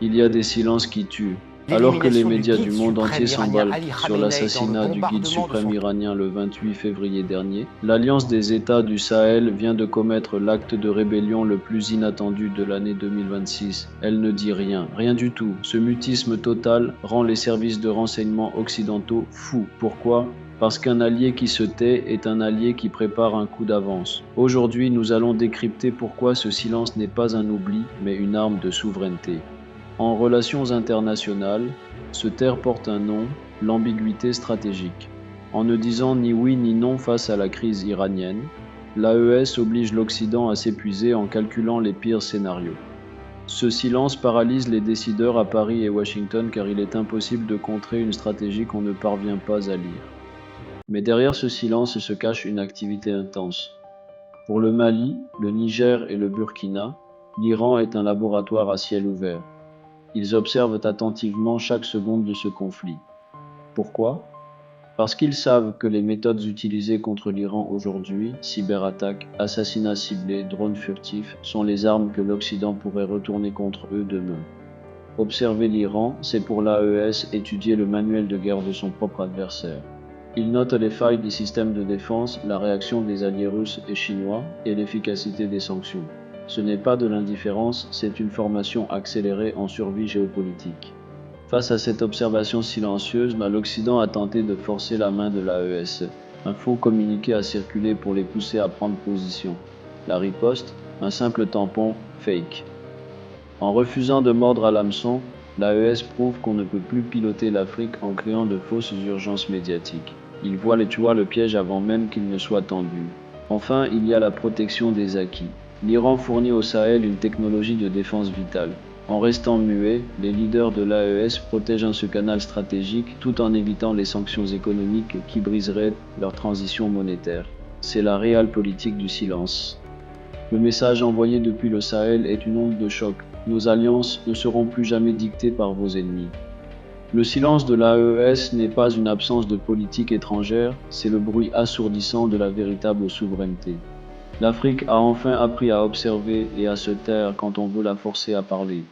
Il y a des silences qui tuent. Alors que les L'élimination du médias guide du monde suprême entier iranien s'emballent Ali sur Khamenei dans le l'assassinat du guide bombardement de suprême son iranien le 28 février dernier, l'Alliance des États du Sahel vient de commettre l'acte de rébellion le plus inattendu de l'année 2026. Elle ne dit rien, rien du tout. Ce mutisme total rend les services de renseignement occidentaux fous. Pourquoi ? Parce qu'un allié qui se tait est un allié qui prépare un coup d'avance. Aujourd'hui, nous allons décrypter pourquoi ce silence n'est pas un oubli, mais une arme de souveraineté. En relations internationales, se taire porte un nom, l'ambiguïté stratégique. En ne disant ni oui ni non face à la crise iranienne, l'AES oblige l'Occident à s'épuiser en calculant les pires scénarios. Ce silence paralyse les décideurs à Paris et Washington car il est impossible de contrer une stratégie qu'on ne parvient pas à lire. Mais derrière ce silence se cache une activité intense. Pour le Mali, le Niger et le Burkina, l'Iran est un laboratoire à ciel ouvert. Ils observent attentivement chaque seconde de ce conflit. Pourquoi ? Parce qu'ils savent que les méthodes utilisées contre l'Iran aujourd'hui, cyberattaques, assassinats ciblés, drones furtifs, sont les armes que l'Occident pourrait retourner contre eux demain. Observer l'Iran, c'est pour l'AES étudier le manuel de guerre de son propre adversaire. Il note les failles des systèmes de défense, la réaction des alliés russes et chinois et l'efficacité des sanctions. Ce n'est pas de l'indifférence, c'est une formation accélérée en survie géopolitique. Face à cette observation silencieuse, l'Occident a tenté de forcer la main de l'AES. Un faux communiqué a circulé pour les pousser à prendre position. La riposte, un simple tampon fake. En refusant de mordre à l'hameçon, l'AES prouve qu'on ne peut plus piloter l'Afrique en créant de fausses urgences médiatiques. Il voit le piège avant même qu'il ne soit tendu. Enfin, il y a la protection des acquis. L'Iran fournit au Sahel une technologie de défense vitale. En restant muets, les leaders de l'AES protègent ce canal stratégique tout en évitant les sanctions économiques qui briseraient leur transition monétaire. C'est la réelle politique du silence. Le message envoyé depuis le Sahel est une onde de choc. Nos alliances ne seront plus jamais dictées par vos ennemis. Le silence de l'AES n'est pas une absence de politique étrangère, c'est le bruit assourdissant de la véritable souveraineté. L'Afrique a enfin appris à observer et à se taire quand on veut la forcer à parler.